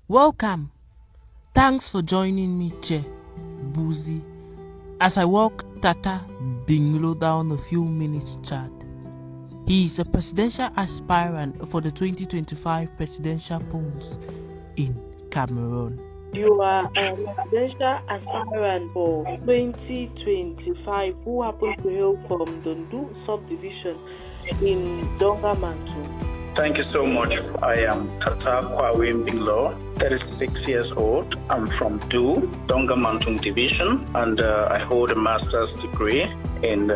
Welcome. Thanks for joining me, Nche, Buzie, as I walk Tata Mbinglo down a few minutes chat. He is a presidential aspirant for the 2025 presidential polls in Cameroon. You are a presidential aspirant for 2025 who happens to hail from the Nche subdivision in Dongamantu. Thank you so much. I am Tata Mbinglo, 36 years old. I'm from Dongamantu division, and I hold a master's degree in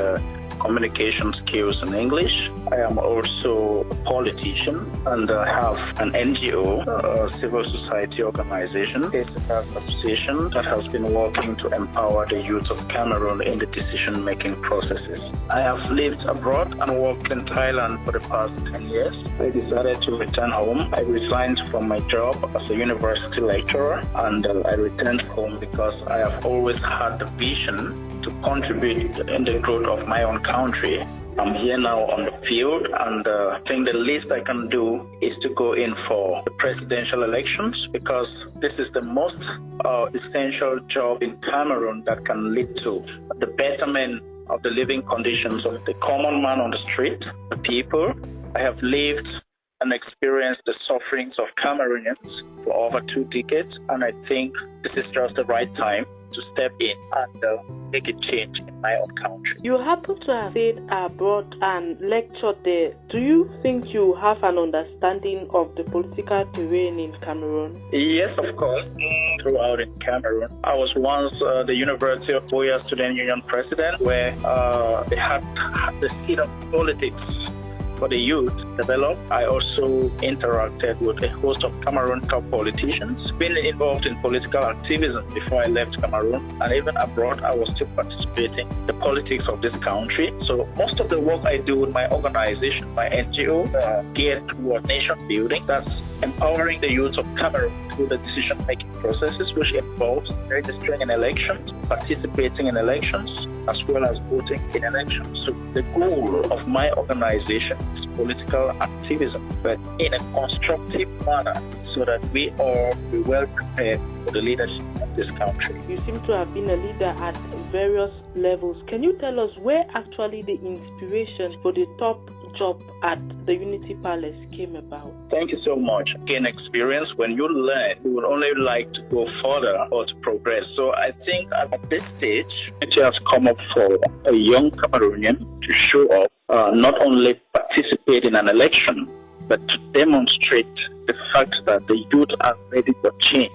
communication skills in English. I am also a politician, and I have an NGO, a civil society organization, a association that has been working to empower the youth of Cameroon in the decision-making processes. I have lived abroad and worked in Thailand for the past 10 years. I decided to return home. I resigned from my job as a university lecturer, and I returned home because I have always had the vision to contribute in the growth of my own country. I'm here now on the field, and I think the least I can do is to go in for the presidential elections, because this is the most essential job in Cameroon that can lead to the betterment of the living conditions of the common man on the street, the people. I have lived and experienced the sufferings of Cameroonians for over 2 decades, and I think this is just the right time to step in and make a change in my own country. You happen to have stayed abroad and lectured there. Do you think you have an understanding of the political terrain in Cameroon? Yes, of course. Throughout in Cameroon, I was once the University of Buzie Student Union president, where they had the seat of politics for the youth developed. I also interacted with a host of Cameroon top politicians, been involved in political activism before I left Cameroon, and even abroad I was still participating in the politics of this country. So most of the work I do with my organization, my NGO, geared toward nation building, that's empowering the youth of Cameroon through the decision-making processes, which involves registering in elections, participating in elections, as well as voting in elections. So the goal of my organization is political activism, but in a constructive manner, so that we all be well prepared for the leadership of this country. You seem to have been a leader at various levels. Can you tell us where actually the inspiration for the top job at the Unity Palace came about? Thank you so much. Gain experience. When you learn, you will only like to go further or to progress. So I think at this stage, it has come up for a young Cameroonian to show up, not only participate in an election, but to demonstrate the fact that the youth are ready for change.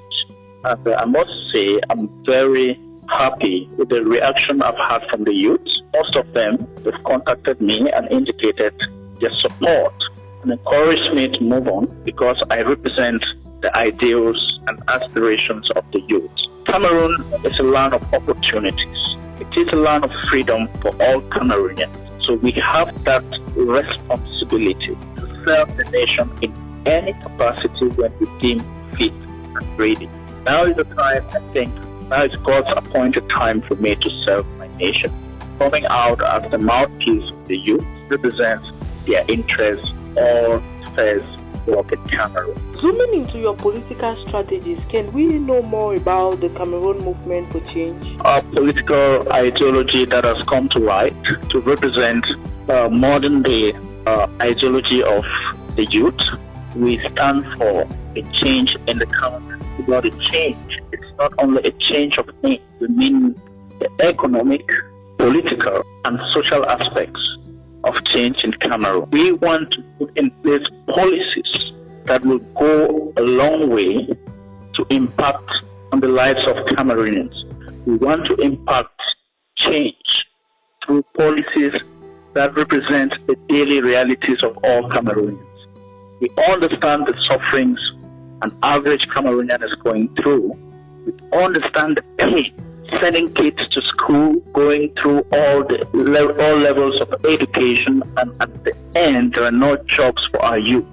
And I must say, I'm very happy with the reaction I've had from the youth. Most of them have contacted me and indicated their support and encouraged me to move on, because I represent the ideals and aspirations of the youth. Cameroon is a land of opportunities. It is a land of freedom for all Cameroonians. So we have that responsibility to serve the nation in any capacity when we deem fit and ready. Now is the time, I think, now is God's appointed time for me to serve my nation. Coming out as the mouthpiece of the youth represents their interests, all spheres work in Cameroon. Zooming into your political strategies, can we know more about the Cameroon movement for change? Our political ideology that has come to light to represent modern day ideology of the youth. We stand for a change in the country. About a change, it's not only a change of name, we mean the economic, political, and social aspects of change in Cameroon. We want to put in place policies that will go a long way to impact on the lives of Cameroonians. We want to impact change through policies that represent the daily realities of all Cameroonians. We understand the sufferings an average Cameroonian is going through. We understand the pain, sending kids to school, going through all levels of education, and at the end, there are no jobs for our youth.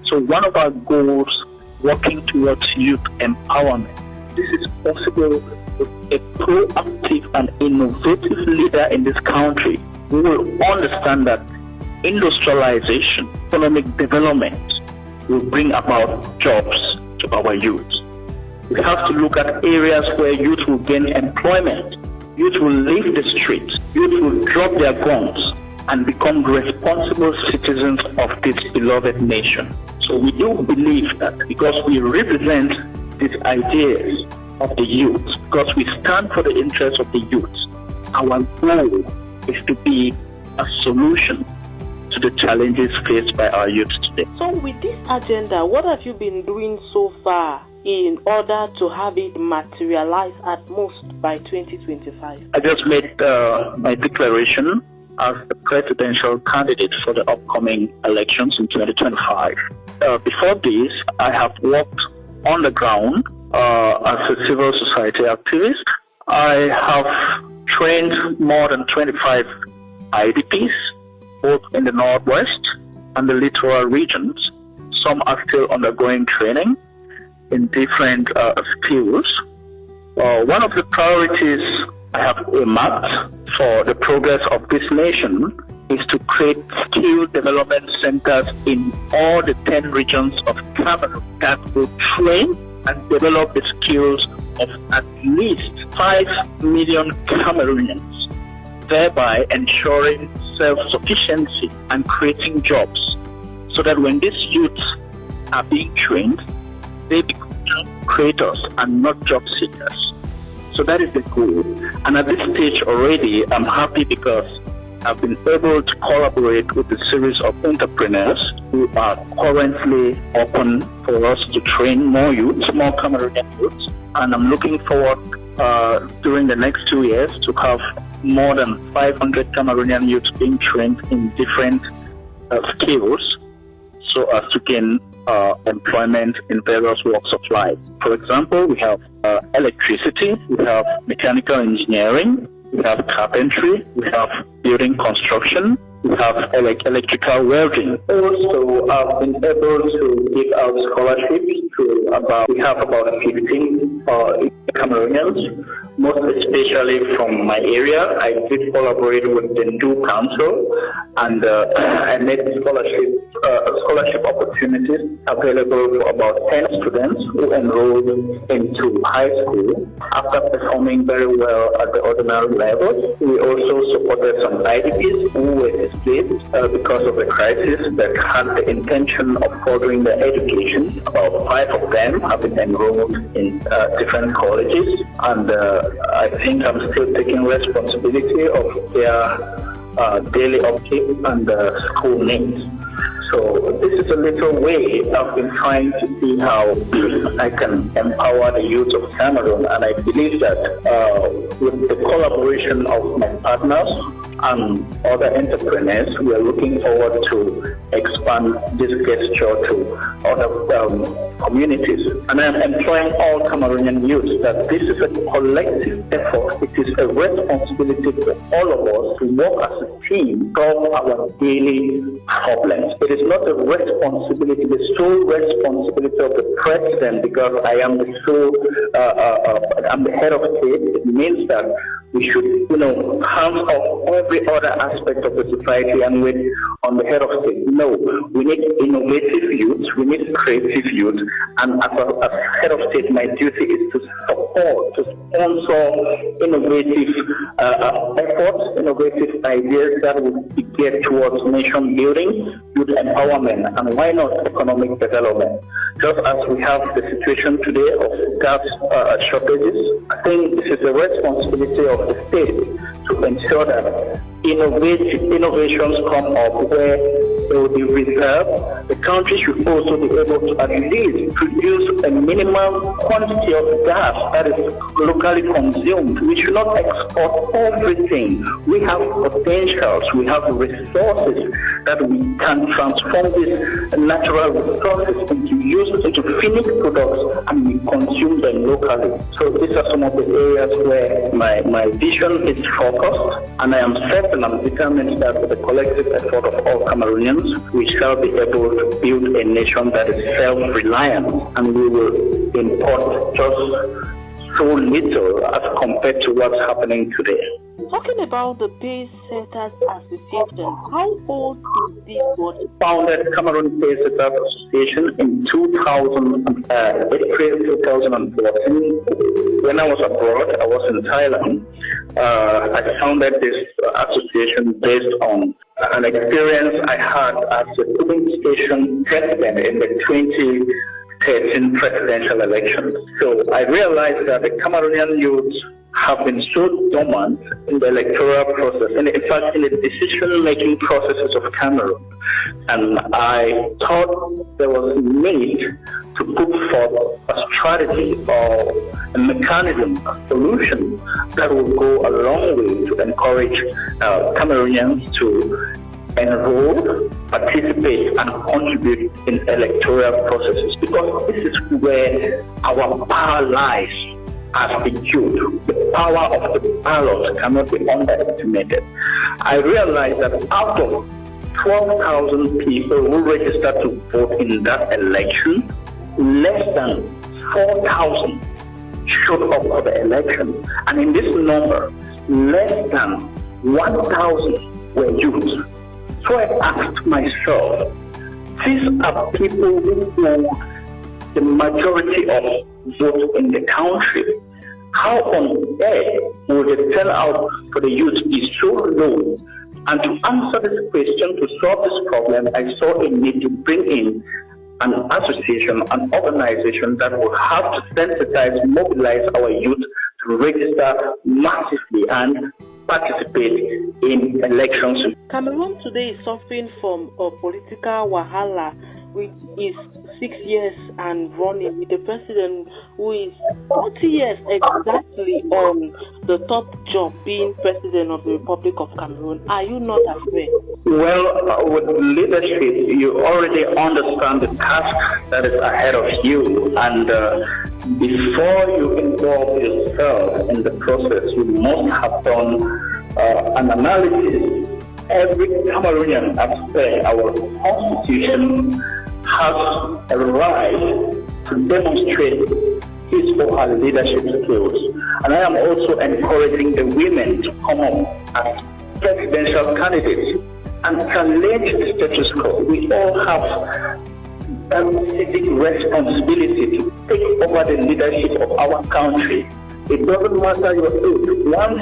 So one of our goals, working towards youth empowerment, this is possible with a proactive and innovative leader in this country who will understand that industrialization, economic development will bring about jobs to to our youth. We have to look at areas where youth will gain employment, youth will leave the streets, youth will drop their guns and become responsible citizens of this beloved nation. So we do believe that because we represent these ideas of the youth, because we stand for the interests of the youth, our goal is to be a solution to the challenges faced by our youth today. So with this agenda, what have you been doing so far in order to have it materialize at most by 2025? I just made my declaration as the presidential candidate for the upcoming elections in 2025. Before this, I have worked on the ground as a civil society activist. I have trained more than 25 IDPs, both in the Northwest and the littoral regions. Some are still undergoing training in different skills. One of the priorities I have earmarked for the progress of this nation is to create skill development centers in all the 10 regions of Cameroon that will train and develop the skills of at least 5 million Cameroonians, thereby ensuring self-sufficiency and creating jobs, so that when these youths are being trained, they become creators and not job seekers. So that is the goal. And at this stage already, I'm happy because I've been able to collaborate with a series of entrepreneurs who are currently open for us to train more youth, more Cameroonian youth. And I'm looking forward during the next 2 years to have more than 500 Cameroonian youth being trained in different skills so as to gain employment in various walks of life. For example, we have electricity, we have mechanical engineering, we have carpentry, we have building construction, we have electrical welding. Also, I've been able to give out scholarships to we have about 15 Cameroonians, most especially from my area. I did collaborate with the Nche Council, and I made scholarship opportunities available for about 10 students who enrolled into high school after performing very well at the ordinary level. We also supported some IDPs who were displaced because of the crisis that had the intention of furthering their education. About 5 of them have been enrolled in different colleges, and I think I'm still taking responsibility of their daily upkeep and school needs. So this is a little way I've been trying to see how I can empower the youth of Cameroon, and I believe that with the collaboration of my partners and other entrepreneurs, we are looking forward to expand this gesture to other communities. And I'm employing all Cameroonian youth that this is a collective effort. It is a responsibility for all of us to work as a team, solve our daily problems. It is not a responsibility, the sole responsibility of the president, because I am the I'm the head of state. It means that we should, hands off every other aspect of the society and wait on the head of state. No, we need innovative youth, we need creative youth, and as head of state, my duty is to support, to sponsor innovative efforts, innovative ideas that will get towards nation building, youth empowerment, and why not economic development. Just as we have the situation today of gas shortages, I think this is the responsibility of the state to ensure that innovations come up where they will be reserved. The country should also be able to at least produce a minimum quantity of gas that is locally consumed. We should not export everything. We have potentials, we have resources that we can transform these natural resources into finished products, and we consume them locally. So these are some of the areas where my vision is focused, and I am certain, I'm determined that with the collective effort of all Cameroonians, we shall be able to build a nation that is self-reliant, and we will import just so little as compared to what's happening today. Talking about the Pace Setters Association, how old is this body? Founded Cameroon Pace Setters Association in 2000, April 2014. When I was abroad, I was in Thailand. I founded this association based on an experience I had as a polling station president in the 2013 presidential election. So I realized that the Cameroonian youth have been so dormant in the electoral process, and in fact in the decision-making processes of Cameroon. And I thought there was a need to put forth a strategy or a mechanism, a solution that will go a long way to encourage Cameroonians to enroll, participate, and contribute in electoral processes, because this is where our power lies as the youth. The power of the ballot cannot be underestimated. I realized that out of 12,000 people who registered to vote in that election, less than 4,000 showed up for the election. And in this number, less than 1,000 were youth. So I asked myself, these are people who hold the majority of votes in the country. How on earth would the turnout for the youth be so low? And to answer this question, to solve this problem, I saw a need to bring in an association, an organization that will have to sensitize, mobilize our youth to register massively and participate in elections. Cameroon today is suffering from a political wahala, which is 6 years and running, with a president who is 40 years exactly on the top job, being president of the Republic of Cameroon. Are you not afraid? Well, with leadership, you already understand the task that is ahead of you, and before you involve yourself in the process, you must have done an analysis. Every Cameroonian, as per our constitution, has a right to demonstrate his or her leadership skills. And I am also encouraging the women to come up as presidential candidates and challenge the status quo. We all have a civic responsibility to take over the leadership of our country. It doesn't matter your age. Once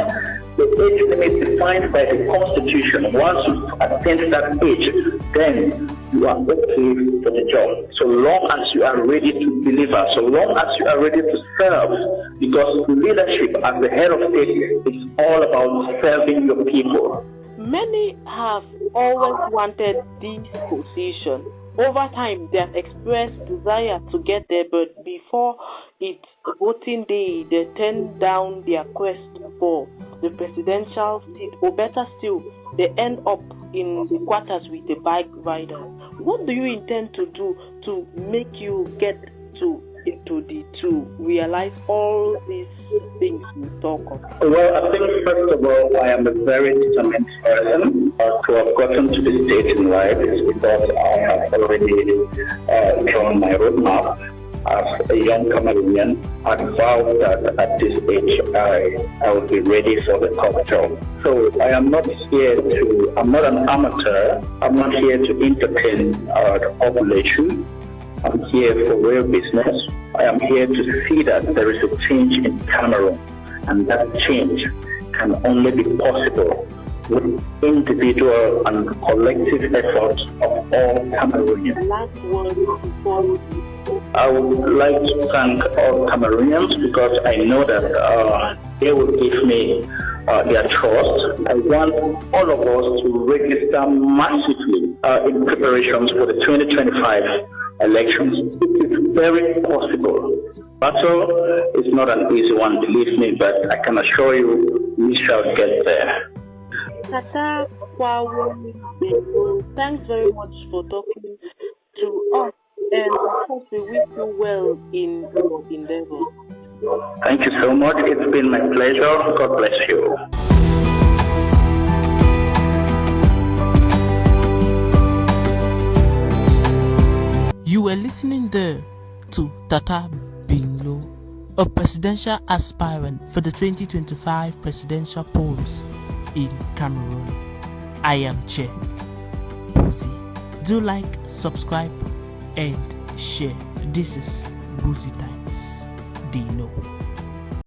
the age limit defined by the Constitution, once you attain that age, then you are okay for the job. So long as you are ready to deliver, so long as you are ready to serve, because leadership as the head of state is all about serving your people. Many have always wanted this position. Over time, they have expressed desire to get there, but before it's voting day, they turn down their quest for the presidential seat, or better still, they end up in the quarters with the bike rider. What do you intend to do to make you get to realize all these things we talk of? Well, I think first of all, I am a very determined person to have gotten to this stage in life is because I have already drawn my roadmap. As a young Cameroonian, I vowed that at this age I would be ready for the top job. So I am not I'm not an amateur. I'm not here to entertain the population. I'm here for real business. I am here to see that there is a change in Cameroon, and that change can only be possible with individual and collective efforts of all Cameroonians. Last word before I would like to thank all Cameroonians because I know that they will give me their trust. I want all of us to register massively in preparations for the 2025 elections. It is very possible. Battle is not an easy one, believe me, but I can assure you we shall get there. Tata Mbinglo, thanks very much for talking to us, and of course we wish you well in your endeavor. Thank you so much. It's been my pleasure. God bless you. You were listening there to Tata Mbinglo, a presidential aspirant for the 2025 presidential polls in Cameroon. I am Nche. Buzie. Do like, subscribe, and share. This is Buzie Times. They know.